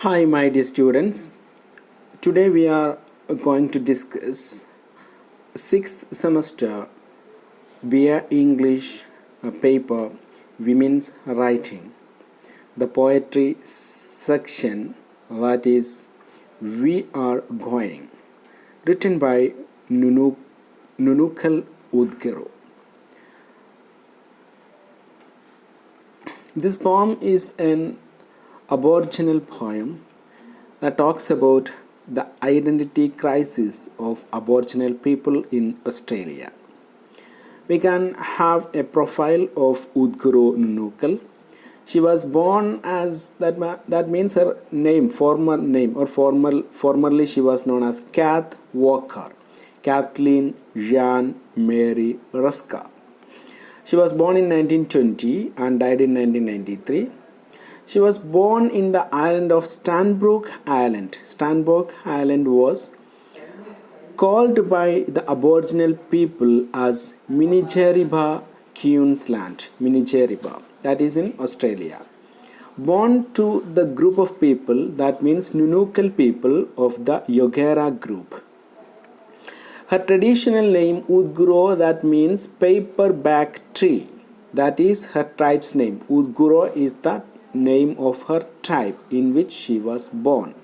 Hi, my dear students. Today we are going to discuss sixth semester BA English paper Women's Writing, the poetry section, that is We Are Going, written by Noonuccal Ooderoo. This poem is an Aboriginal poem that talks about the identity crisis of Aboriginal people in Australia. We can have a profile of Ooderoo Noonuccal. She was born as that means her name, former name, or formerly she was known as Kath Walker, Kathleen Jean Mary Ruska. She was born in 1920 and died in 1993. She was born in the island of Stanbrook Island. Stanbrook Island was called by the Aboriginal people as Minijeriba Queensland. Minijeriba, that is in Australia. Born to the group of people, that means Noonuccal people of the Yogera group. Her traditional name Ooderoo, that means paperback tree. That is her tribe's name. Ooderoo is the name of her tribe in which she was born.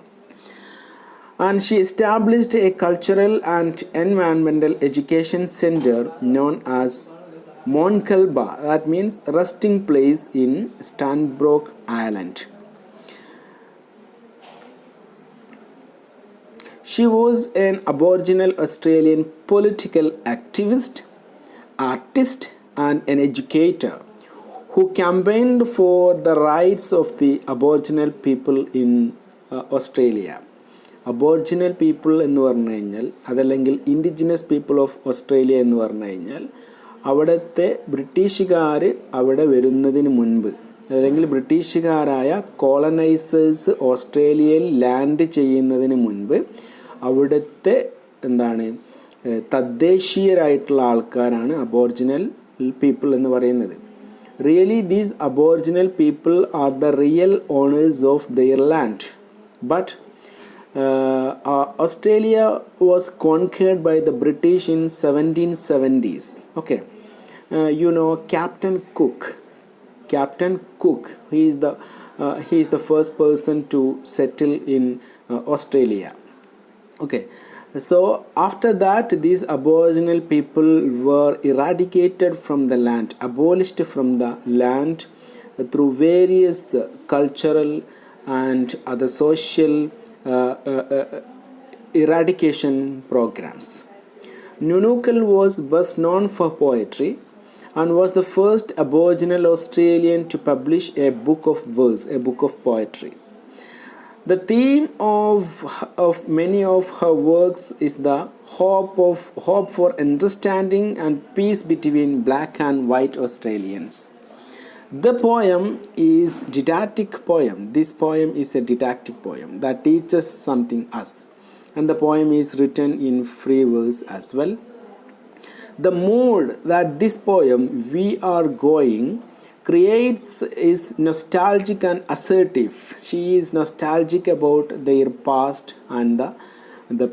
And she established a cultural and environmental education center known as Monkalba, that means resting place in Stanbrook Island. She was an Aboriginal Australian political activist, artist, and an educator who campaigned for the rights of the Aboriginal people in Australia. Aboriginal people എന്ന് പറഞ്ഞു കഴിഞ്ഞാൽ അതല്ലെങ്കിൽ indigenous people of Australia എന്ന് പറഞ്ഞു കഴിഞ്ഞാൽ അവിടുത്തെ ബ്രിട്ടീഷുകാർ അവിടെ വരുന്നതിന് മുൻപ് അല്ലെങ്കിൽ ബ്രിട്ടീഷുകാരായ കോളനൈസേഴ്സ് ഓസ്ട്രേലിയയിൽ ലാൻഡ് ചെയ്യുന്നതിന് മുൻപ് അവിടുത്തെ തദ്ദേശീയരായിട്ടുള്ള ആൾക്കാരാണ് അബോറിജിനൽ പീപ്പിൾ എന്ന് പറയുന്നത്. Really, these Aboriginal people are the real owners of their land. But Australia was conquered by the British in 1770s. Okay, Captain Cook. Captain Cook. He is the first person to settle in Australia. Okay. So after that, these Aboriginal people were eradicated from the land, abolished from the land through various cultural and other social eradication programs. Noonuccal was best known for poetry and was the first Aboriginal Australian to publish a book of verse, a book of poetry. The theme of many of her works is the hope for understanding and peace between black and white Australians. The poem is didactic poem. This poem is a didactic poem that teaches something us, and the poem is written in free verse as well. The mood that this poem We Are Going creates is nostalgic and assertive. She is nostalgic about their past and the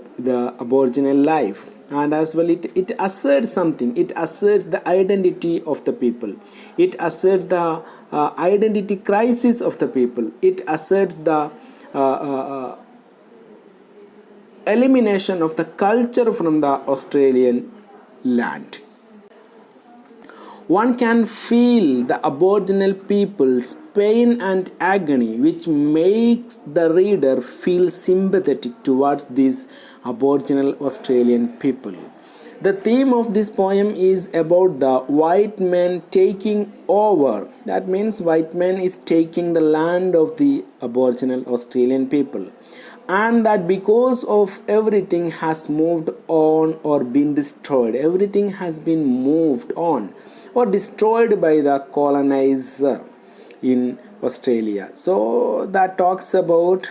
Aboriginal life, and as well it asserts something. It asserts the identity of the people. It asserts the identity crisis of the people. It asserts the elimination of the culture from the Australian land. One can feel the Aboriginal people's pain and agony, which makes the reader feel sympathetic towards these Aboriginal Australian people. The theme of this poem is about the white man taking over. That means white man is taking the land of the Aboriginal Australian people. And that because of everything has moved on or been destroyed, everything has been moved on or destroyed by the colonizer in Australia. So that talks about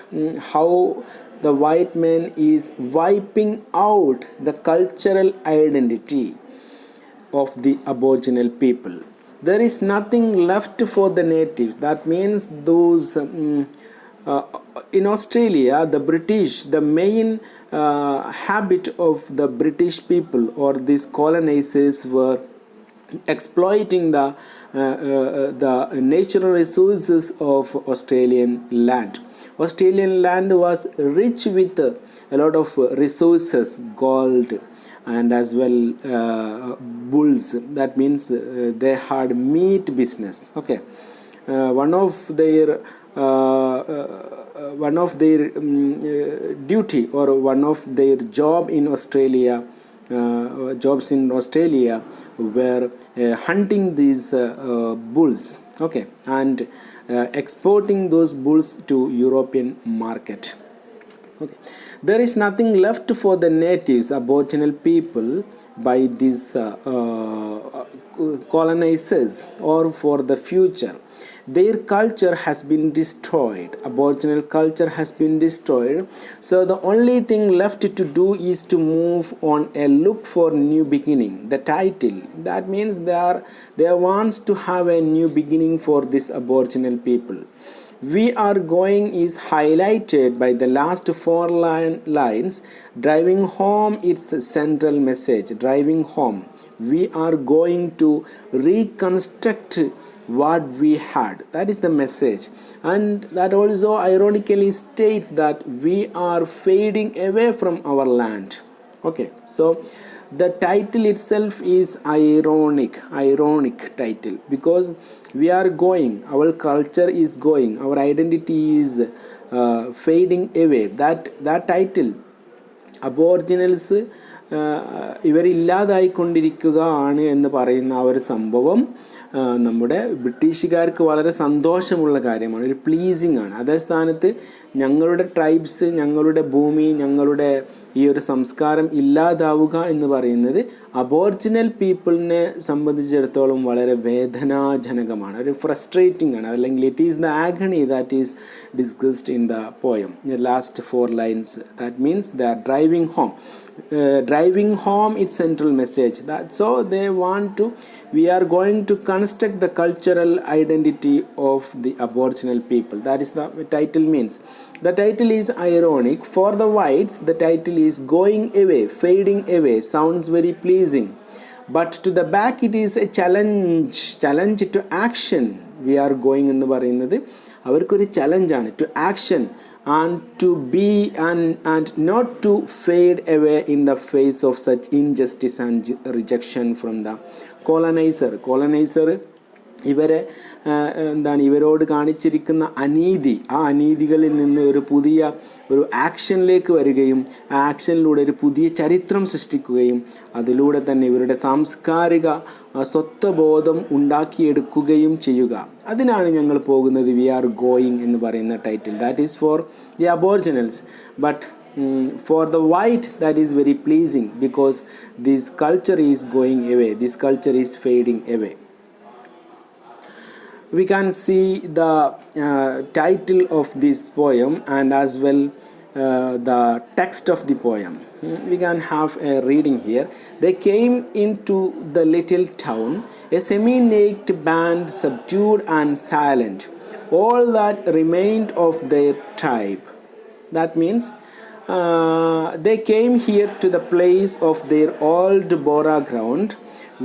how the white man is wiping out the cultural identity of the Aboriginal people. There is nothing left for the natives. That means those uh, in Australia, the main habit of the British people or these colonizers were exploiting the natural resources of Australian land. Australian land was rich with a lot of resources, gold, and as well bulls. That means they had meat business. Okay, one of their duty or one of their jobs in Australia were hunting these bulls, okay, and exporting those bulls to European market. Okay. There is nothing left for the natives, Aboriginal people, by these colonizers or for the future. Their culture has been destroyed. Aboriginal culture has been destroyed. So the only thing left to do is to move on and look for new beginning. The title, that means they wants to have a new beginning for this Aboriginal people. We are going is highlighted by the last four lines, driving home its central message. Driving home, we are going to reconstruct what we had. That is the message, and that also ironically states that we are fading away from our land. Okay, so the title itself is ironic title, because we are going, our culture is going, our identity is fading away. That title, അബോർജിനൽസ് ഇവരില്ലാതായിക്കൊണ്ടിരിക്കുകയാണ് എന്ന് പറയുന്ന ആ ഒരു സംഭവം നമ്മുടെ ബ്രിട്ടീഷുകാർക്ക് വളരെ സന്തോഷമുള്ള കാര്യമാണ്, ഒരു പ്ലീസിങ് ആണ്. അതേ സ്ഥാനത്ത് ഞങ്ങളുടെ ട്രൈബ്സ്, ഞങ്ങളുടെ ഭൂമി, ഞങ്ങളുടെ ഈ ഒരു സംസ്കാരം ഇല്ലാതാവുക എന്ന് പറയുന്നത് അബോർജിനൽ പീപ്പിളിനെ സംബന്ധിച്ചിടത്തോളം വളരെ വേദനാജനകമാണ്, ഒരു ഫ്രസ്ട്രേറ്റിംഗ് ആണ്. അല്ലെങ്കിൽ it is the agony that is discussed in the poem, the last 4 lines. That means they are driving home its central message. So they want to, we are going to construct the cultural identity of the Aboriginal people. That is the title means. The title is ironic. For the whites, the title is going away, fading away. Sounds very pleasing, but to the back it is a challenge to action. We are going എന്ന് പറയുന്നത് അവർക്കൊരു ചലഞ്ചാണ്, to action and to be and not to fade away in the face of such injustice and rejection from the colonizer. ഇവരെ ഇവരോട് കാണിച്ചിരിക്കുന്ന അനീതി, ആ അനീതികളിൽ നിന്ന് ഒരു ആക്ഷനിലേക്ക് വരികയും ആ ആക്ഷനിലൂടെ ഒരു പുതിയ ചരിത്രം സൃഷ്ടിക്കുകയും അതിലൂടെ തന്നെ ഇവരുടെ സാംസ്കാരിക സ്വത്വബോധം ഉണ്ടാക്കിയെടുക്കുകയും ചെയ്യുക. അതിനാണ് ഞങ്ങൾ പോകുന്നത്, വി ആർ ഗോയിങ് എന്ന് പറയുന്ന title. That is for the aboriginals, but for the white that is very pleasing, because this culture is going away, this culture is fading away. We can see the title of this poem and as well the text of the poem. We can have a reading here. They came into the little town, a semi-naked band, subdued and silent, all that remained of their tribe. That means they came here to the place of their old Bora ground,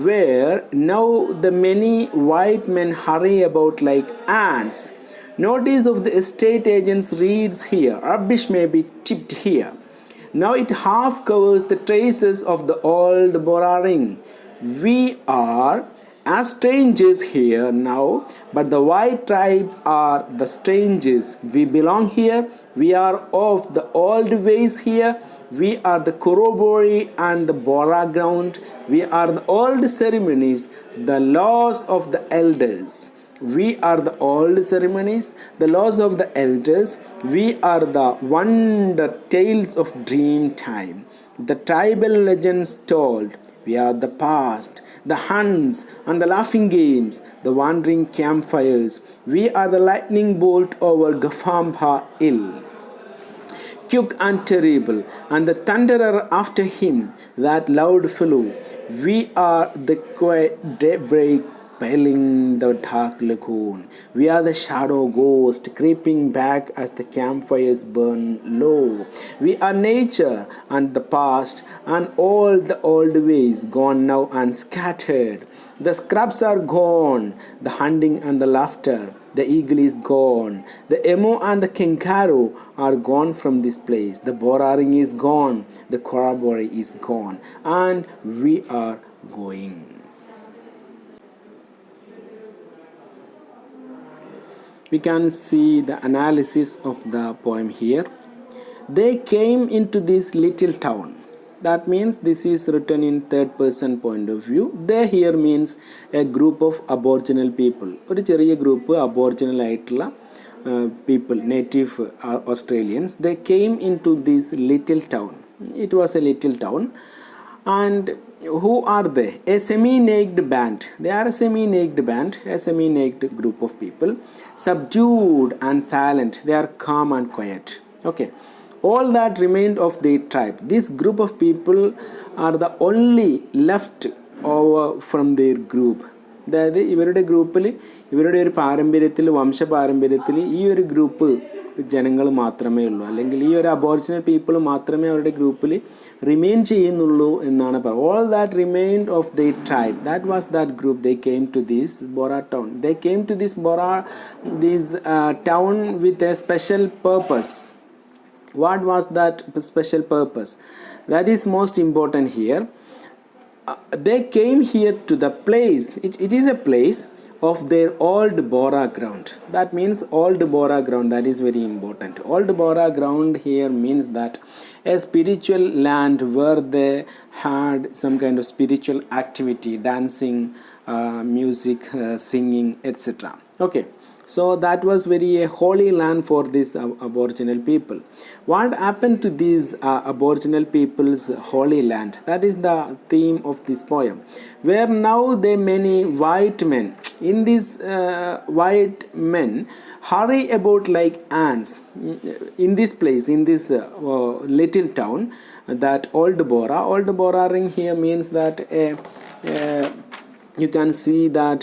where now the many white men hurry about like ants. Notice of the estate agents reads here, rubbish may be tipped here. Now it half covers the traces of the old Bora ring. We are as strangers here now, but the white tribes are the strangers. We belong here, we are of the old ways here, we are the corroboree and the Bora ground, we are the old ceremonies, the laws of the elders. We are the old ceremonies, the laws of the elders, we are the wonder tales of dream time, the tribal legends told. We are the past, the hunts and the laughing games, the wandering campfires. We are the lightning bolt over Gafamba Hill, quick and terrible, and the thunderer after him, that loud fellow. We are the quiet daybreak paling the dark lagoon. We are the shadow ghost creeping back as the campfires burn low. We are nature and the past and all the old ways gone now and scattered. The scrubs are gone, the hunting and the laughter. The eagle is gone. The emu and the kangaroo are gone from this place. The boraring is gone. The corroboree is gone. And we are going. We can see the analysis of the poem here. They came into this little town. That means this is written in third person point of view. They here means a group of aboriginal people. ഒരു ചെറിയ group aboriginal ആയിട്ടുള്ള people, native Australians. They came into this little town. It was a little town. And who are they? A semi-naked band. They are a semi-naked band, a semi-naked group of people. Subdued and silent. They are calm and quiet. Okay. All that remained of their tribe. This group of people are the only left over from their group. അതായത് ഇവരുടെ ഗ്രൂപ്പിൽ ഇവരുടെ ഒരു പാരമ്പര്യത്തിൽ വംശപാരമ്പര്യത്തിൽ ഈ ഒരു group ജനങ്ങൾ മാത്രമേ ഉള്ളൂ, അല്ലെങ്കിൽ ഈ ഒരു അബോറിജിനൽ പീപ്പിൾ മാത്രമേ അവരുടെ ഗ്രൂപ്പിൽ റിമെയിൻ ചെയ്യുന്നുള്ളൂ എന്നാണ് പറയുന്നത്. All that remained of their tribe, that was that group. They came to this Bora town. They came to this town with a special purpose. What was that special purpose? That is most important here. They came here to the place. It is a place of their old Bora ground. That means old Bora ground. That is very important. Old Bora ground here means that a spiritual land where they had some kind of spiritual activity, dancing, music, singing, etc. Okay. So that was very a holy land for these aboriginal people. What happened to these aboriginal people's holy land? That is the theme of this poem. Where now the many white men, in these white men hurry about like ants in this place, in this little town, that Old Bora ring here means that you can see that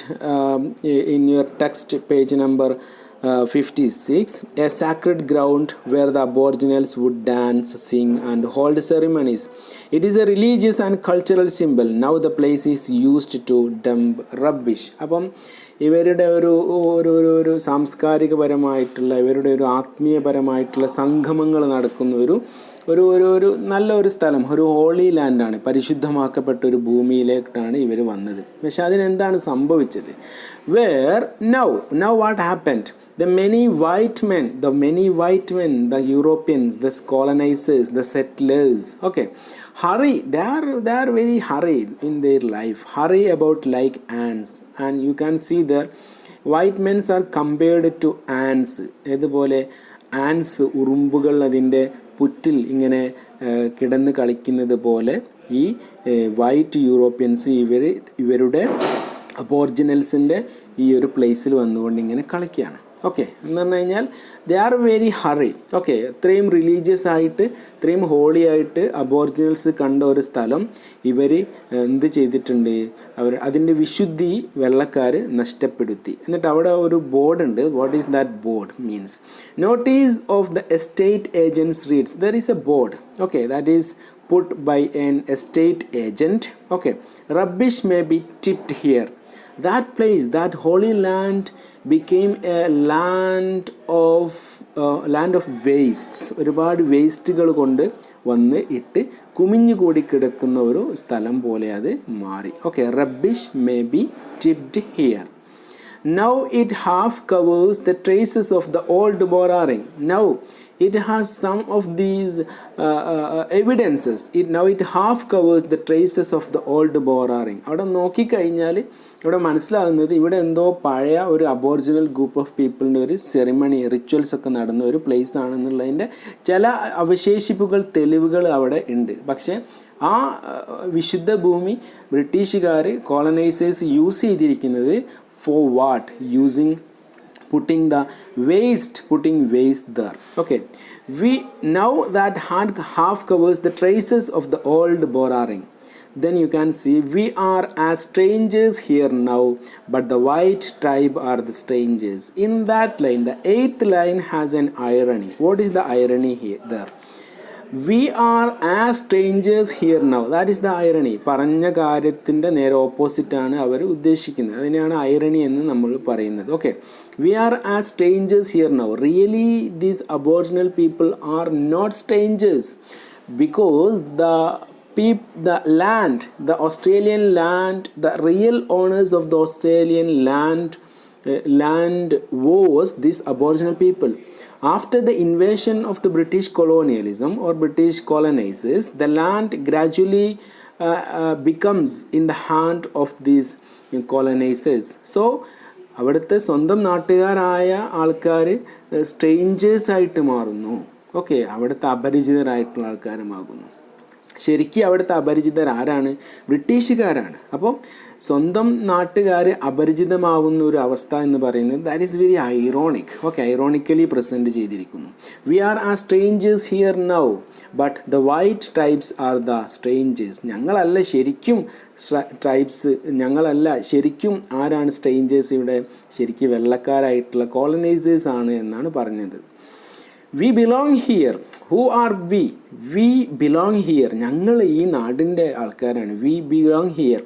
in your text page number 56, a sacred ground where the aboriginals would dance, sing and hold ceremonies. It is a religious and cultural symbol. Now the place is used to dump rubbish. അപ്പം ഇവരുടെ ഒരു സാംസ്കാരികപരമായിട്ടുള്ള ഇവരുടെ ഒരു ആത്മീയപരമായിട്ടുള്ള സംഗമങ്ങൾ നടക്കുന്ന ഒരു നല്ലൊരു സ്ഥലം, ഒരു ഹോളി ലാൻഡാണ്, പരിശുദ്ധമാക്കപ്പെട്ട ഒരു ഭൂമിയിലേക്കാണ് ഇവർ വന്നത്. പക്ഷെ അതിനെന്താണ് സംഭവിച്ചത്? Where now what happened? The many white men, the Europeans, the colonizers, the settlers, okay, hurry, they are very hurried in their life, hurry about like ants. And you can see there white men are compared to ants. ഇതുപോലെ ആൻസ്, ഉറുമ്പുകൾ അതിൻ്റെ പുറ്റിൽ ഇങ്ങനെ കിടന്ന് കളിക്കുന്നത് പോലെ ഈ white Europeans ഇവരുടെ അബോറിജിനൽസിൻ്റെ ഈ ഒരു പ്ലേസിൽ വന്നുകൊണ്ട് ഇങ്ങനെ കളിക്കുകയാണ്. ഓക്കെ, എന്ന് പറഞ്ഞു കഴിഞ്ഞാൽ they are very hurry. Okay, ഇത്രയും റിലീജിയസ് ആയിട്ട് ഇത്രയും ഹോളി ആയിട്ട് അബോറിജിനൽസ് കണ്ട ഒരു സ്ഥലം ഇവർ എന്ത് ചെയ്തിട്ടുണ്ട്? അതിൻ്റെ വിശുദ്ധി വെള്ളക്കാർ നഷ്ടപ്പെടുത്തി. എന്നിട്ട് അവിടെ ഒരു ബോർഡുണ്ട്. What is that board? Means notice of the estate agents reads. There is a board. Okay, that is put by an estate agent. Okay, rubbish may be tipped here. That place, that holy land became a land of wastes. ഒരുപാട് വേസ്റ്റുകൾ കൊണ്ട് വന്ന് ഇട്ട് കുമിഞ്ഞുകൂടി കിടക്കുന്ന ഒരു സ്ഥലം പോലെ അത് മാറി. Okay, rubbish may be tipped here. Now it half covers the traces of the old Bora ring. Now it has some of these evidences. Now it half covers the traces of the old Bora ring. അവിടെ നോക്കിക്കഴിഞ്ഞാൽ ഇവിടെ മനസ്സിലാകുന്നത് ഇവിടെ എന്തോ പഴയ ഒരു aboriginal group of പീപ്പിളിൻ്റെ ഒരു ceremony, rituals ഒക്കെ നടന്ന ഒരു പ്ലേസ് ആണെന്നുള്ളതിൻ്റെ ചില അവശേഷിപ്പുകൾ, തെളിവുകൾ അവിടെ ഉണ്ട്. പക്ഷേ ആ വിശുദ്ധ ഭൂമി ബ്രിട്ടീഷുകാർ, കോളനൈസേഴ്സ് യൂസ് ചെയ്തിരിക്കുന്നത് for what? Putting waste there. Okay, we now that hand half covers the traces of the old Bora ring. then you can see we are as strangers here now, but the white tribe are the strangers. In that line, the eighth line has an irony. What is the irony here there? We are as strangers here now. That is the irony. പറഞ്ഞ കാര്യത്തിൻ്റെ നേരെ ഓപ്പോസിറ്റാണ് അവർ ഉദ്ദേശിക്കുന്നത്. അതിനെയാണ് irony എന്ന് നമ്മൾ പറയുന്നത്. Okay, we are as strangers here now. Really these aboriginal people are not strangers, because the land, the Australian land, the real owners of the Australian land was these Aboriginal people. After the invasion of the British colonialism or British colonizers, the land gradually becomes in the hand of these colonizers. So അവിടുത്തെ സ്വന്തം നാട്ടുകാരായ ആൾക്കാർ strangers ആയിട്ട് മാറുന്നു. Okay, അവിടുത്തെ അപരിചിതരായിട്ടുള്ള ആൾക്കാരുമാകുന്നു. ശരിക്കും അവിടുത്തെ അപരിചിതർ ആരാണ്? ബ്രിട്ടീഷുകാരാണ്. അപ്പോൾ സ്വന്തം നാട്ടുകാർ അപരിചിതമാവുന്ന ഒരു അവസ്ഥ എന്ന് പറയുന്നത് that is very ironic. Okay, ironically present ചെയ്തിരിക്കുന്നു. We are a strangers here now, but the white tribes are the strangers. ഞങ്ങളല്ല ശരിക്കും ട്രൈബ്സ്, ഞങ്ങളല്ല ശരിക്കും ആരാണ് സ്ട്രേഞ്ചേഴ്സ്? ഇവിടെ ശരിക്കും വെള്ളക്കാരായിട്ടുള്ള കോളനൈസേഴ്സ് ആണ് എന്നാണ് പറഞ്ഞത്. We belong here. Who are we? We belong here. ഞങ്ങൾ ഈ നാടിൻ്റെ ആൾക്കാരാണ്. We belong here.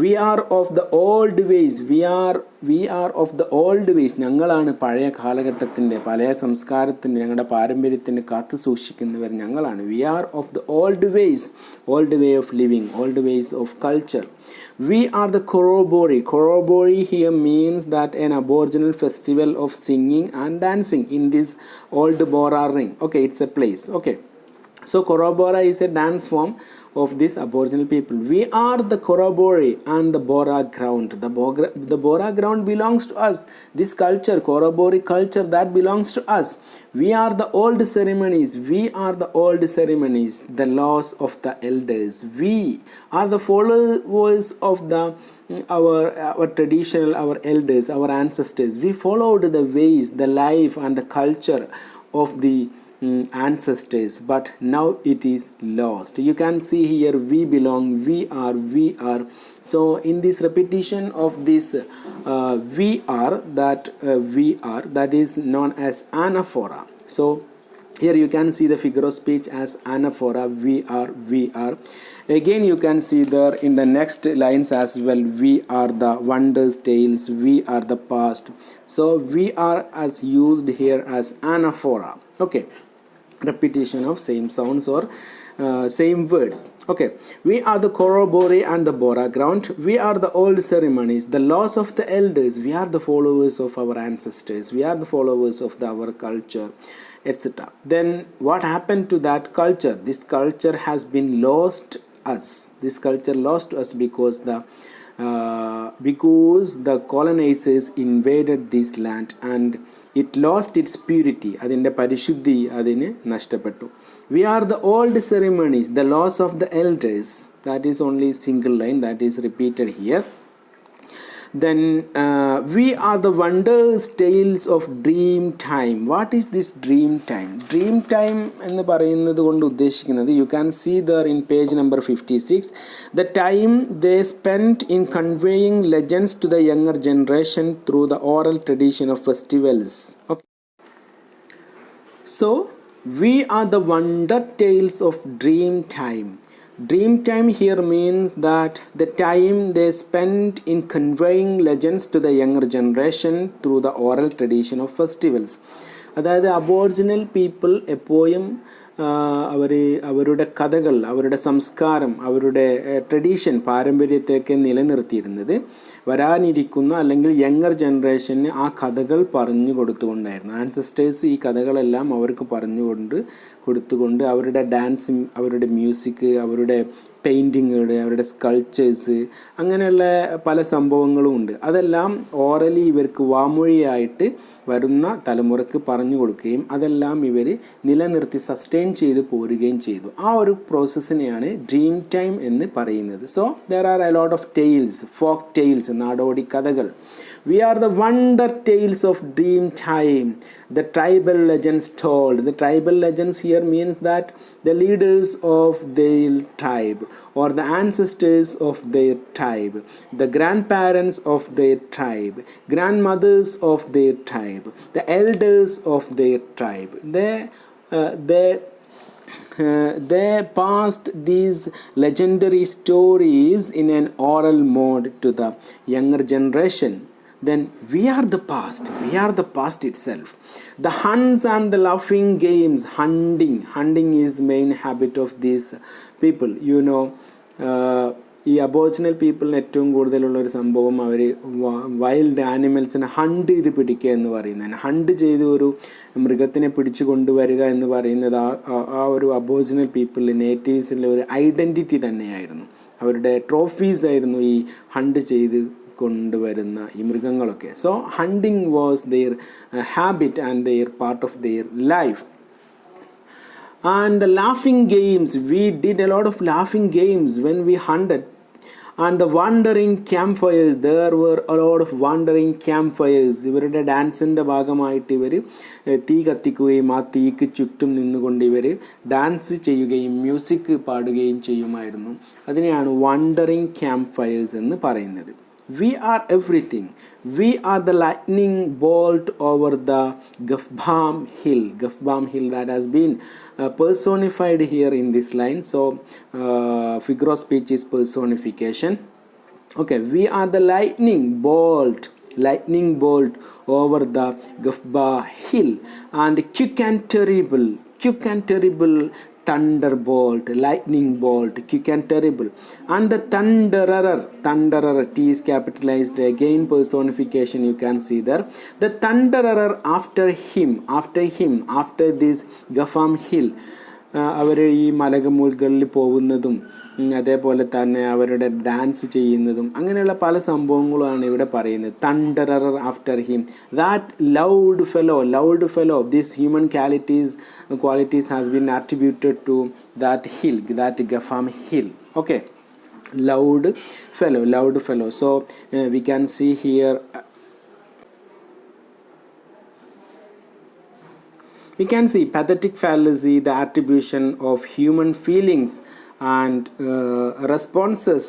We are of the old ways. We are of the old ways. ഞങ്ങളാണ് പഴയ കാലഘട്ടത്തിൻ്റെ, പഴയ സംസ്കാരത്തിൻ്റെ, ഞങ്ങളുടെ പാരമ്പര്യത്തിൻ്റെ കാത്തു സൂക്ഷിക്കുന്നവർ ഞങ്ങളാണ്. We are of the old ways, old way of living, old ways of culture. We are the Corroboree. Corroboree here means that an Aboriginal festival of singing and dancing in this old Bora ring. Okay, it's a place. Okay, so Corroboree is a dance form of this Aboriginal people. We are the Corroboree and the Bora ground. The Bora ground belongs to us. This culture, Corroboree culture, that belongs to us. We are the old ceremonies. We are the old ceremonies, the laws of the elders. We are the followers of our traditional, our elders, our ancestors. We followed the ways, the life and the culture of the ancestors, but now it is lost. You can see here we belong, we are. So in this repetition of this we are, that is known as anaphora. So here you can see the figure of speech as anaphora. We are. Again you can see there in the next lines as well. We are the wonders tales. We are the past. So we are as used here as anaphora. Okay, repetition of same sounds or same words. Okay, we are the Corroboree and the Bora ground. We are the old ceremonies, the laws of the elders. We are the followers of our ancestors. We are the followers of our culture, etc. Then what happened to that culture? This culture has been lost us. This culture lost us because the colonizers invaded this land and it lost its purity. Adinte parishuddhi adine nashtapettu. We are the old ceremonies, the laws of the elders. That is only single line that is repeated here. Then we are the wonders tales of dream time. What is this dream time? Dream time എന്ന് പറയുന്നത് കൊണ്ട് ഉദ്ദേശിക്കുന്നത്, you can see there in page number 56, the time they spent in conveying legends to the younger generation through the oral tradition of festivals. Okay, so we are the wonder tales of dream time. Dream time here means that the time they spent in conveying legends to the younger generation through the oral tradition of festivals. അതായത് aboriginal people എപ്പോഴും അവരുടെ കഥകൾ, അവരുടെ സംസ്കാരം, അവരുടെ tradition, പാരമ്പര്യത്തെയൊക്കെ നിലനിർത്തിയിരുന്നത് വരാനിരിക്കുന്ന അല്ലെങ്കിൽ younger ജനറേഷന് ആ കഥകൾ പറഞ്ഞു കൊടുത്തുകൊണ്ടായിരുന്നു. ആൻസസ്റ്റേഴ്സ് ഈ കഥകളെല്ലാം അവർക്ക് കൊടുത്തുകൊണ്ട് അവരുടെ ഡാൻസും, അവരുടെ മ്യൂസിക്, അവരുടെ പെയിൻറ്റിങ്ങുകൾ, അവരുടെ സ്കൾച്ചേഴ്സ്, അങ്ങനെയുള്ള പല സംഭവങ്ങളും ഉണ്ട്. അതെല്ലാം ഓറലി ഇവർക്ക് വാമൊഴിയായിട്ട് വരുന്ന തലമുറക്ക് പറഞ്ഞു കൊടുക്കുകയും അതെല്ലാം ഇവർ നിലനിർത്തി സസ്റ്റെയിൻ റിട്ടേൺ ചെയ്ത് പോരുകയും ചെയ്തു. ആ ഒരു പ്രോസസ്സിനെയാണ് ഡ്രീം ടൈം എന്ന് പറയുന്നത്. So there are a lot of tales, folk tales, നാടോടി കഥകൾ. We are the wonder tales of dream time, the tribal legends told. The tribal legends here means that the leaders of their tribe or the ancestors of their tribe, the grandparents of their tribe, grandmothers of their tribe, the elders of their tribe. They passed these legendary stories in an oral mode to the younger generation. Then we are the past itself. The hunts and the laughing games. Hunting is main habit of these people. ഈ aboriginal പീപ്പിളിന് ഏറ്റവും കൂടുതലുള്ളൊരു സംഭവം അവർ wild ആനിമൽസിനെ hunt ചെയ്ത് പിടിക്കുക എന്ന് പറയുന്നതാണ്. Hunt ചെയ്ത് ഒരു മൃഗത്തിനെ പിടിച്ചു കൊണ്ടുവരിക എന്ന് പറയുന്നത് ആ ഒരു അബോറിജിനൽ പീപ്പിളിൽ, നേറ്റീവ്സിൻ്റെ ഒരു ഐഡൻറ്റിറ്റി തന്നെയായിരുന്നു. അവരുടെ ട്രോഫീസ് ആയിരുന്നു ഈ ഹണ്ട് ചെയ്ത് കൊണ്ടുവരുന്ന ഈ മൃഗങ്ങളൊക്കെ. So hunting was their habit and their part of their life. And the laughing games, we did a lot of laughing games when we hunted. And the wandering campfires, there were a lot of wandering campfires. ഇവരുടെ ഡാൻസിൻ്റെ ഭാഗമായിട്ട് ഇവർ തീ കത്തിക്കുകയും ആ തീക്ക് ചുറ്റും നിന്നുകൊണ്ട് ഇവർ ഡാൻസ് ചെയ്യുകയും മ്യൂസിക് പാടുകയും ചെയ്യുമായിരുന്നു. അതിനെയാണ് wandering campfires എന്ന് പറയുന്നത്. We are everything. We are the lightning bolt over the Gafbam hill. Gafbam hill that has been personified here in this line. So figure of speech is personification. Okay, we are the lightning bolt over the Gafba hill, and quick and terrible thunderbolt, lightning bolt, quick and terrible. And the thunderer, T is capitalized, again personification you can see there. The thunderer after this Gafam hill, അവർ ഈ മലമുകളിൽ പോകുന്നതും അതേപോലെ തന്നെ അവരുടെ dance ചെയ്യുന്നതും അങ്ങനെയുള്ള പല സംഭവങ്ങളുമാണ് ഇവിടെ പറയുന്നത്. Thunderer after him, that loud fellow, this human qualities has been attributed to that hill, that Gafam hill. Okay, loud fellow. So we can see here, we can see pathetic fallacy, the attribution of human feelings and responses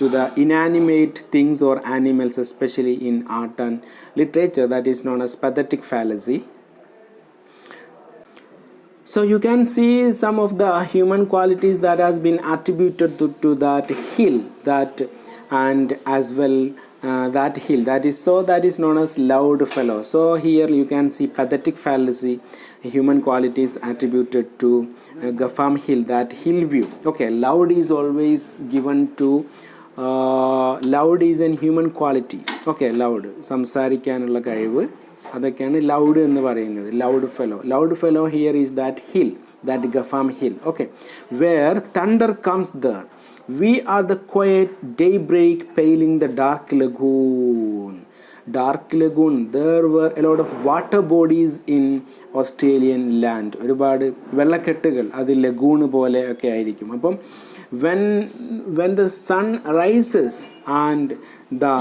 to the inanimate things or animals, especially in art and literature. That is known as pathetic fallacy. So you can see some of the human qualities that has been attributed to that hill, and as well that hill, that is known as loud fellow. So here you can see pathetic fallacy, human qualities attributed to Gafam hill, that hill view. Okay, loud is always given to loud is a human quality. Okay, loud, സംസാരിക്കാനുള്ള കഴിവ്, അതൊക്കെയാണ് loud എന്ന് പറയുന്നത്. Loud fellow here is that hill, that Gafam hill. Okay, where thunder comes there. We are the quiet daybreak paling the dark lagoon. There were a lot of water bodies in Australian land. ഒരുപാട് വെള്ളക്കെട്ടുകൾ, അത് lagoon പോലെ ഒക്കെ ആയിരിക്കും. അപ്പം when the sun rises and the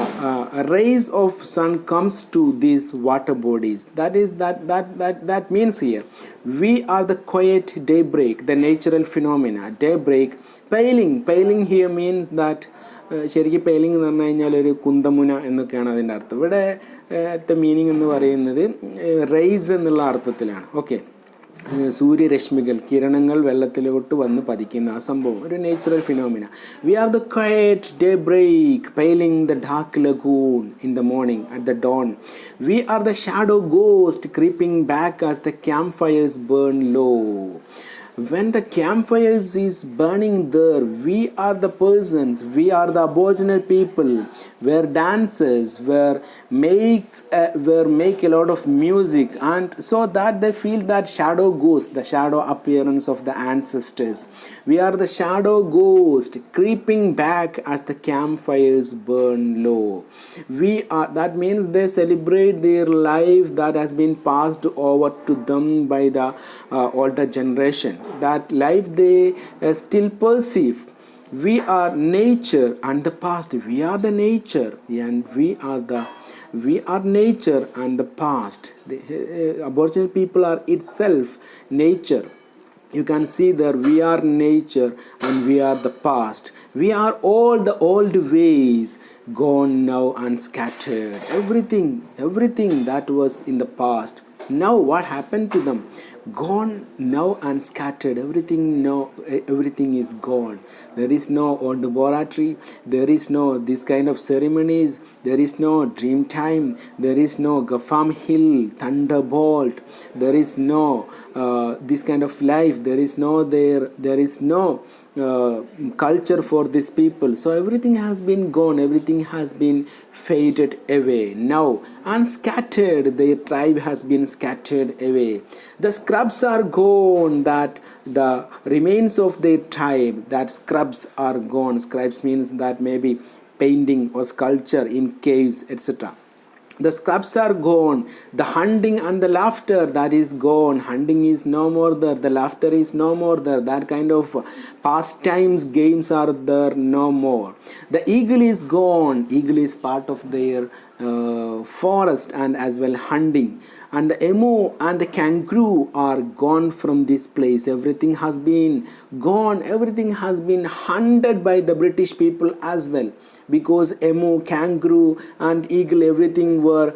rays of sun comes to these water bodies, that means here we are the quiet daybreak, the natural phenomena. Daybreak, paling here means that ശരിക്കും failing എന്ന് പറഞ്ഞു കഴിഞ്ഞാൽ ഒരു കുന്തമുന എന്നൊക്കെയാണ് അതിൻ്റെ അർത്ഥം. ഇവിടെ meaning എന്ന് പറയുന്നത് റെയ്സ് എന്നുള്ള അർത്ഥത്തിലാണ്. ഓക്കെ, സൂര്യരശ്മികൾ, കിരണങ്ങൾ വെള്ളത്തിലോട്ട് വന്ന് പതിക്കുന്ന ആ സംഭവം, ഒരു natural phenomena. We are the quiet daybreak paling the dark lagoon in the morning at the dawn. We are the shadow ghost creeping back as the campfires burn low. When the campfires is burning there, we are the persons, we are the aboriginal people, where dancers, where make a lot of music, and so that they feel that shadow ghost, the shadow appearance of the ancestors. We are the shadow ghost creeping back as the campfires burn low. That means they celebrate their life that has been passed over to them by the older generation. That life they still perceive. We are nature and the past. We are the nature, and we are nature and the past. The Aboriginal people are itself nature. You can see that we are nature and we are the past. We are all the old ways gone now and scattered. Everything that was in the past, now what happened to them? Gone now and scattered. Everything is gone. There is no old laboratory. There is no this kind of ceremonies. There is no dream time. There is no Gafam Hill, Thunderbolt. There is no this kind of life. There is no culture for these people. So everything has been gone. Everything has been faded away now and scattered. Their tribe has been scattered away. The scrubs are gone. That the remains of their tribe, that scrubs are gone. Scrubs means that maybe painting or sculpture in caves, etc. The scrubs are gone. The hunting and the laughter, that is gone. Hunting is no more there. The laughter is no more there. That kind of pastimes, games are there no more. The eagle is gone. Eagle is part of their forest and as well hunting. And the emu and the kangaroo are gone from this place. Everything has been gone. Everything has been hunted by the British people as well, because emu, kangaroo and eagle, everything were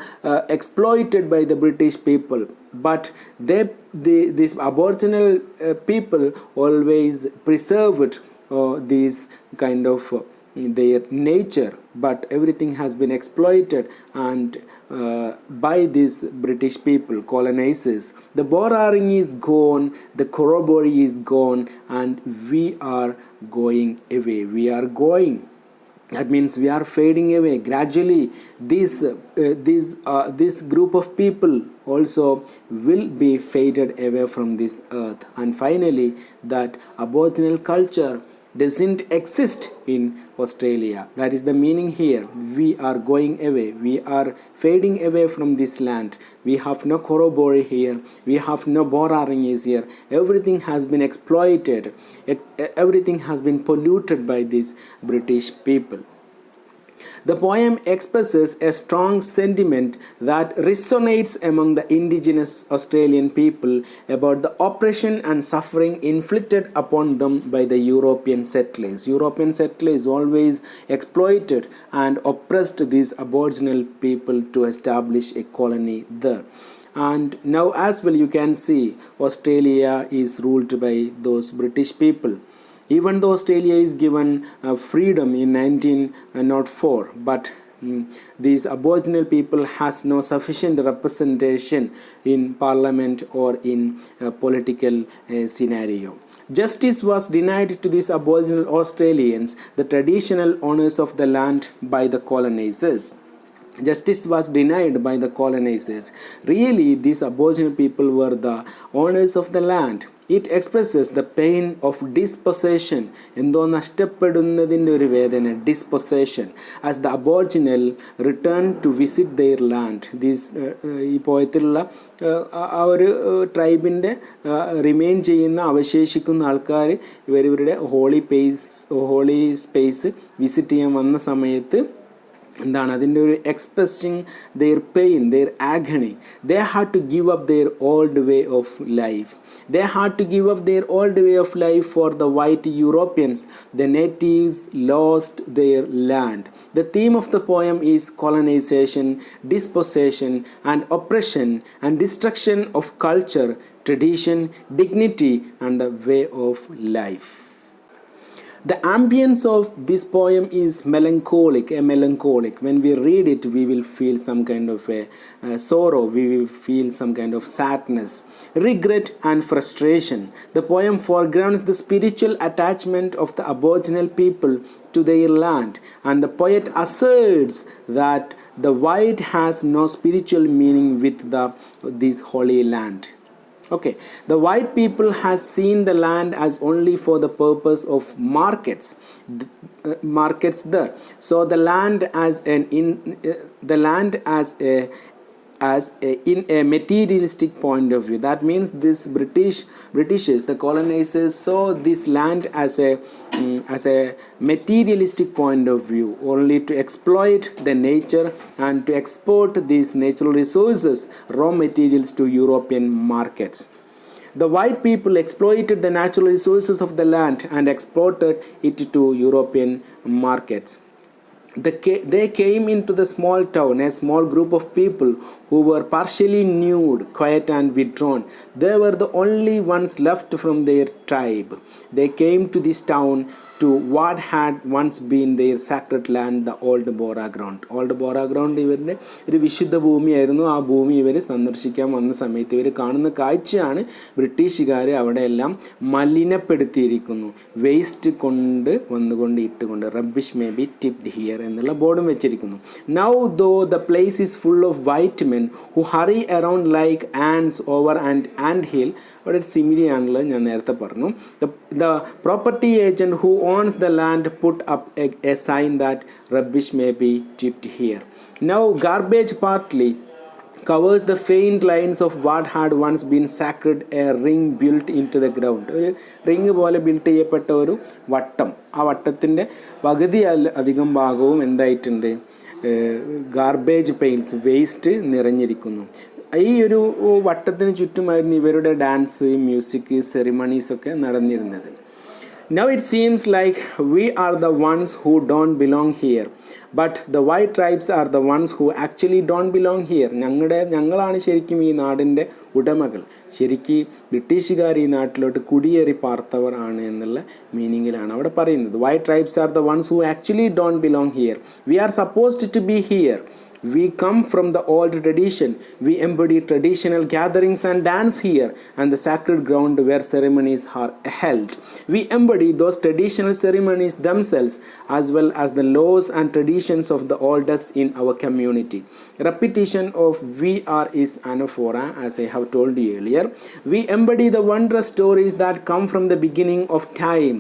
exploited by the British people. But these Aboriginal people always preserved these kind of their nature, but everything has been exploited and by these British people, colonizers. The Boraring is gone, the Corroboree is gone, and we are going away. We are going. That means we are fading away. Gradually, this group of people also will be faded away from this earth. And finally, that Aboriginal culture doesn't exist in Australia. That is the meaning here. We are going away. We are fading away from this land. We have no Corroboree here. We have no Boraringis here. Everything has been exploited. Everything has been polluted by these British people. The poem expresses a strong sentiment that resonates among the indigenous Australian people about the oppression and suffering inflicted upon them by the European settlers. European settlers always exploited and oppressed these Aboriginal people to establish a colony there. And now as well you can see Australia is ruled by those British people. Even though Australia is given freedom in 1904, but these Aboriginal people has no sufficient representation in parliament or in political scenario. Justice was denied to these Aboriginal Australians, the traditional owners of the land, by the colonizers. Justice was denied by the colonizers. Really, these Aboriginal people were the owners of the land. It expresses the pain of dispossession. എന്തോ നഷ്ടപ്പെടുന്നതിൻ്റെ ഒരു വേദന, dispossession, as the Aboriginal returned to visit their land. ഈ പോയത്തിലുള്ള ആ ഒരു ട്രൈബിൻ്റെ remain ചെയ്യുന്ന അവശേഷിക്കുന്ന ആൾക്കാർ ഇവരുടെ ഹോളി സ്പേസ് വിസിറ്റ് ചെയ്യാൻ വന്ന സമയത്ത് എന്താണ് അതിൻ്റെ ഒരു expressing their pain, their agony. They had to give up their old way of life. They had to give up their old way of life for the white Europeans. The natives lost their land. The theme of the poem is colonization, dispossession and oppression and destruction of culture, tradition, dignity and the way of life. The ambience of this poem is melancholic. When we read it, we will feel some kind of a sorrow, we will feel some kind of sadness, regret, and frustration. The poem foregrounds the spiritual attachment of the Aboriginal people to their land, and the poet asserts that the white has no spiritual meaning with this holy land. Okay, the white people has seen the land as only for the purpose of markets there. So the land as the land in a materialistic point of view. That means this Britishers, the colonizers, saw this land as a materialistic point of view, only to exploit the nature and to export these natural resources, raw materials, to European markets. The white people exploited the natural resources of the land and exported it to European markets. They came into the small town, a small group of people who were partially nude, quiet, and withdrawn. They were the only ones left from their tribe. They came to this town, to what had once been their sacred land, the old Bora ground. Old Bora ground ഇവരുടെ ഒരു വിശുദ്ധ ഭൂമിയായിരുന്നു. ആ ഭൂമി ഇവർ സന്ദർശിക്കാൻ വന്ന സമയത്ത് ഇവർ കാണുന്ന കാഴ്ചയാണ് ബ്രിട്ടീഷുകാർ അവിടെയെല്ലാം മലിനപ്പെടുത്തിയിരിക്കുന്നു. വേസ്റ്റ് വന്നുകൊണ്ട് ഇട്ടുകൊണ്ട് rubbish may be tipped here എന്നുള്ള ബോർഡും വെച്ചിരിക്കുന്നു. Now tho the place is full of white men who hurry around like ants over and hill. അവിടെ ഒരു സിമിലി ആണല്ലോ ഞാൻ നേരത്തെ പറഞ്ഞു. The property agent who owns the land put up a sign that rubbish may be tipped here. Now garbage partly covers the faint lines of what had once been sacred, a ring built into the ground. ഒരു ring പോലെ built ചെയ്യപ്പെട്ട ഒരു വട്ടം. ആ വട്ടത്തിൻ്റെ പകുതി അധികം ഭാഗവും എന്തായിട്ടുണ്ട്, garbage പെയിൽസ്, waste നിറഞ്ഞിരിക്കുന്നു. ഈ ഒരു വട്ടത്തിന് ചുറ്റുമായിരുന്നു ഇവരുടെ ഡാൻസ്, മ്യൂസിക്, സെറിമണീസൊക്കെ നടന്നിരുന്നത്. Now it seems like we are the ones who don't belong here, but the white tribes are the ones who actually don't belong here. ഞങ്ങളാണ് ശരിക്കും ഈ നാടിൻ്റെ ഉടമകൾ. ശരിക്കും ബ്രിട്ടീഷുകാർ ഈ നാട്ടിലോട്ട് കുടിയേറി പാർത്തവർ ആണ് എന്നുള്ള മീനിങ്ങിലാണ് അവിടെ പറയുന്നത്. White tribes are the ones who actually don't belong here. We are supposed to be here. We come from the old tradition. We embody traditional gatherings and dance here and the sacred ground where ceremonies are held. We embody those traditional ceremonies themselves as well as the laws and traditions of the oldest in our community. Repetition of we are is anaphora, as I have told you earlier. We embody the wondrous stories that come from the beginning of time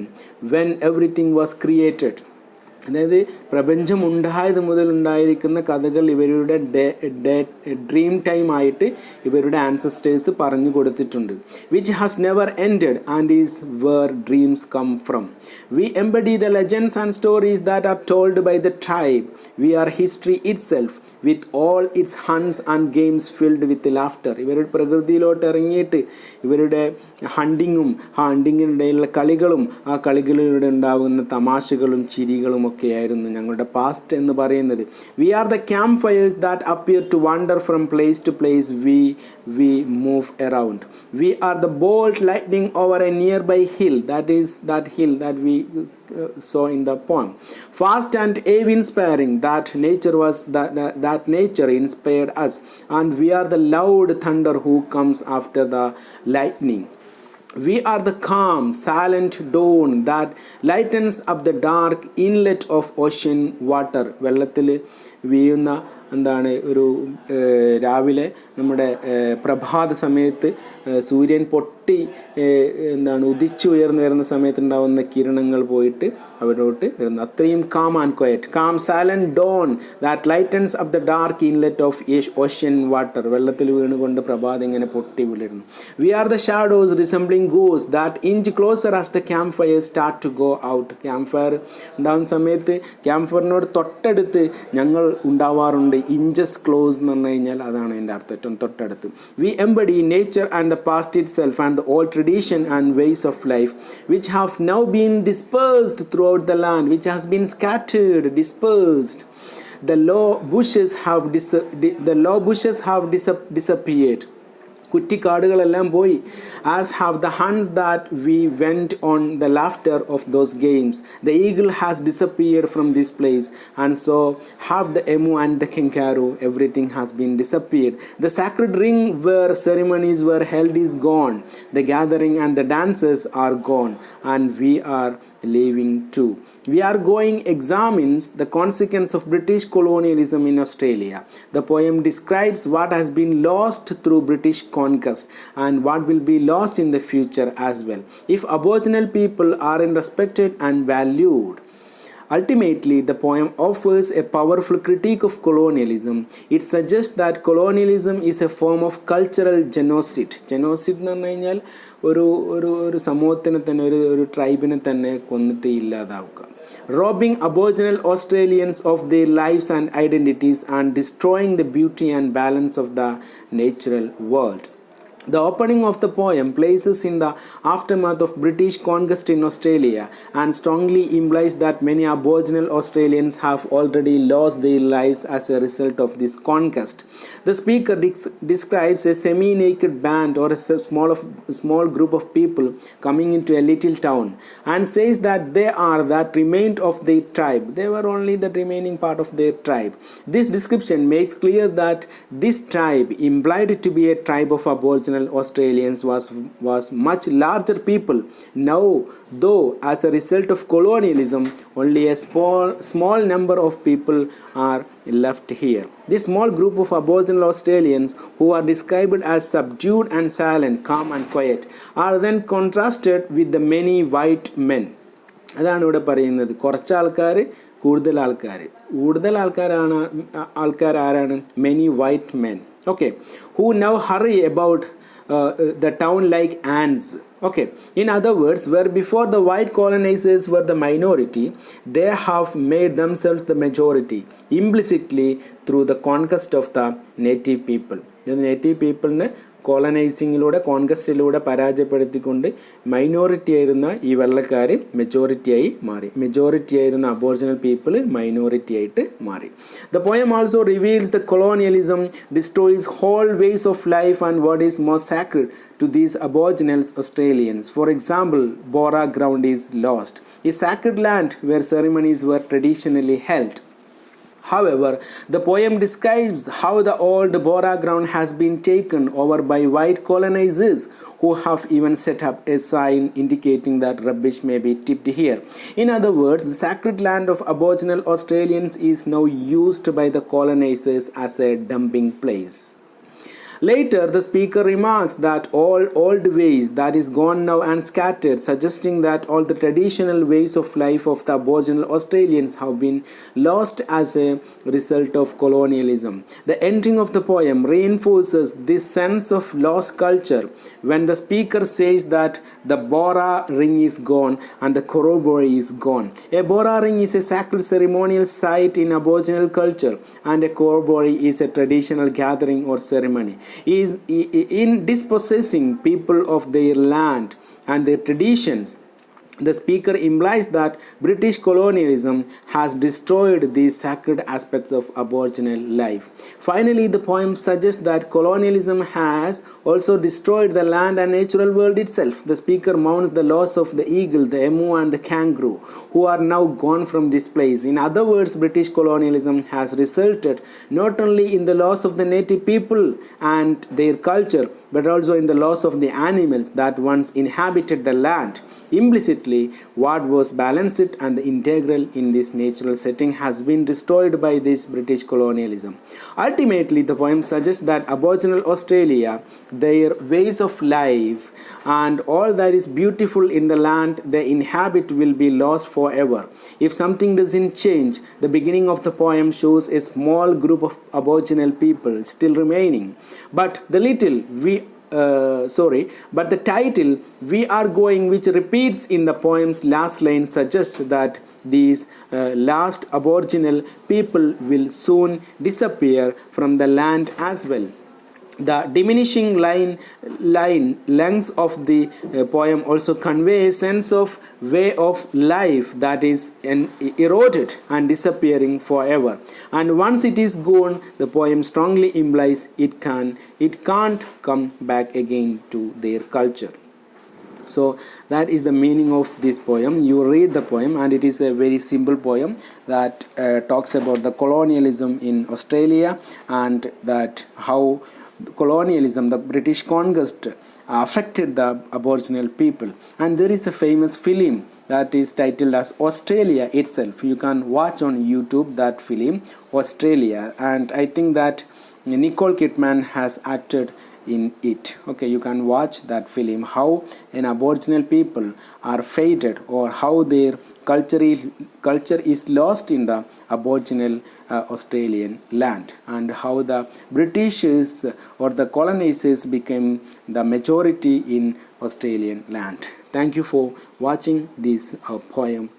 when everything was created. അതായത് പ്രപഞ്ചം ഉണ്ടായത് മുതൽ ഉണ്ടായിരിക്കുന്ന കഥകൾ ഇവരുടെ dream time ആയിട്ട് ഇവരുടെ ancestors പറഞ്ഞു കൊടുത്തിട്ടുണ്ട്. Which has never ended and is where dreams come from. We embody the legends and stories that are told by the tribe. We are history itself with all its hunts and games filled with laughter. ഇവരുടെ പ്രകൃതിയിലോട്ട് ഇറങ്ങിയിട്ട് ഇവരുടെ ഹണ്ടിങ്ങിനിടയിലുള്ള കളികളും ആ കളികളിലൂടെ ഉണ്ടാകുന്ന തമാശകളും ചിരികളും ഒക്കെയായിരുന്നു ഞങ്ങളുടെ പാസ്റ്റ് എന്ന് പറയുന്നത്. We are the campfires that appear to wander from place to place we move around. We are the bold lightning over a nearby hill. That is that hill that we saw in the poem. Fast and awe-inspiring, that nature inspired us, and we are the loud thunder who comes after the lightning. We are the calm, silent dawn that lightens up the dark inlet of ocean water. വെള്ളത്തിൽ വീഴുന്ന ഒരു രാവിലെ നമ്മുടെ പ്രഭാത സമയത്ത് സൂര്യൻ പൊട്ടി ഉദിച്ചുയർന്നു വരുന്ന സമയത്ത് ഉണ്ടാകുന്ന കിരണങ്ങൾ പോയിട്ട് അവരോട്ട് വരുന്നു. അത്രയും calm and quiet. Calm silent dawn that lightens up the dark inlet of ocean water. വെള്ളത്തിൽ വീണുകൊണ്ട് പ്രഭാതം ഇങ്ങനെ പൊട്ടി വിളരുന്നു. We are the shadows resembling ഗോസ് that inch closer as the campfire start to go out. Campfire ഉണ്ടാകുന്ന സമയത്ത് camp ഫയറിനോട് തൊട്ടടുത്ത് ഞങ്ങൾ ഉണ്ടാവാറുണ്ട്. ഇഞ്ചസ് ക്ലോസ് എന്ന് പറഞ്ഞു കഴിഞ്ഞാൽ അതാണ് എൻ്റെ അർത്ഥം, ഏറ്റവും തൊട്ടടുത്ത്. We embody nature and the past itself and the old tradition and ways of life which have now been dispersed throughout the land, which has been scattered, dispersed. The low bushes have disappeared. കുറ്റിക്കാടുകളെല്ലാം പോയി. As have the hunts that we went on, the laughter of those games. The eagle has disappeared from this place, and so have the emu and the kangaroo. Everything has been disappeared. The sacred ring where ceremonies were held is gone. The gathering and the dances are gone, and we are leaving too. We are going examines the consequence of British colonialism in Australia. The poem describes what has been lost through British conquest and what will be lost in the future as well, if Aboriginal people aren't respected and valued. Ultimately, the poem offers a powerful critique of colonialism. It suggests that colonialism is a form of cultural genocide. Genocide എന്ന് പറഞ്ഞു കഴിഞ്ഞാൽ ഒരു ഒരു ഒരു സമൂഹത്തിനെ തന്നെ ഒരു ട്രൈബിനെ തന്നെ കൊന്നിട്ട് ഇല്ലാതാവുക. Robbing Aboriginal Australians of their lives and identities and destroying the beauty and balance of the natural world. The opening of the poem places in the aftermath of British conquest in Australia and strongly implies that many Aboriginal Australians have already lost their lives as a result of this conquest. The speaker describes a semi-naked band or a small group of people coming into a little town and says that they are that remained of their tribe. They were only the remaining part of their tribe. This description makes clear that this tribe, implied to be a tribe of Aboriginal Australians, was much larger people. Now, though, as a result of colonialism, only a small number of people are left here. This small group of Aboriginal Australians, who are described as subdued and silent, calm and quiet, are then contrasted with the many white men. അതാണ് ഇവിടെ പറയുന്നത്. കുറച്ച് ആൾക്കാർ, കൂടുതൽ ആൾക്കാർ ആരാണ്? Many white men, okay, who now hurry about the town like ants. Okay, in other words, where before the white colonizers were the minority, they have made themselves the majority implicitly through the conquest of the native people. The native people ne കോളനൈസിങ്ങിലൂടെ, കോൺകസ്റ്റിലൂടെ പരാജയപ്പെടുത്തിക്കൊണ്ട് minority ആയിരുന്ന ഈ വെള്ളക്കാർ majority ആയിരുന്ന aboriginal people minority ആയിട്ട് മാറി. The poem also reveals the colonialism destroys whole ways of life and what is more sacred to these Aboriginals Australians. For example, Bora ground is lost, a sacred land where ceremonies were traditionally held. However, the poem describes how the old Bora ground has been taken over by white colonizers who have even set up a sign indicating that rubbish may be tipped here. In other words, the sacred land of Aboriginal Australians is now used by the colonizers as a dumping place. Later, the speaker remarks that all old ways that is gone now and scattered, suggesting that all the traditional ways of life of the Aboriginal Australians have been lost as a result of colonialism. The ending of the poem reinforces this sense of lost culture when the speaker says that the Bora ring is gone and the corroboree is gone. A Bora ring is a sacred ceremonial site in Aboriginal culture, and a corroboree is a traditional gathering or ceremony. Is in dispossessing people of their land and their traditions. The speaker implies that British colonialism has destroyed these sacred aspects of Aboriginal life. Finally, the poem suggests that colonialism has also destroyed the land and natural world itself. The speaker mourns the loss of the eagle, the emu and the kangaroo, who are now gone from this place. In other words, British colonialism has resulted not only in the loss of the native people and their culture, but also in the loss of the animals that once inhabited the land. Implicitly, what was balanced and integral in this natural setting has been destroyed by this British colonialism. Ultimately, the poem suggests that Aboriginal Australia, their ways of life and all that is beautiful in the land they inhabit will be lost forever if something doesn't change. The beginning of the poem shows a small group of Aboriginal people still remaining, but but the title "We Are Going," which repeats in the poem's last line, suggests that these last Aboriginal people will soon disappear from the land as well. The diminishing lengths of the poem also convey a sense of way of life that is eroded and disappearing forever. And once it is gone, the poem strongly implies it can't come back again to their culture. So that is the meaning of this poem. You read the poem, and it is a very simple poem that talks about the colonialism in Australia, and that how colonialism, the British conquest, affected the Aboriginal people. And there is a famous film that is titled as Australia itself. You can watch on YouTube that film, Australia, and I think that Nicole Kidman has acted in it. Okay, you can watch that film, how an Aboriginal people are faded, or how their culture is lost in the Aboriginal Australian land, and how the Britishers or the colonizers became the majority in Australian land. Thank you for watching this poem.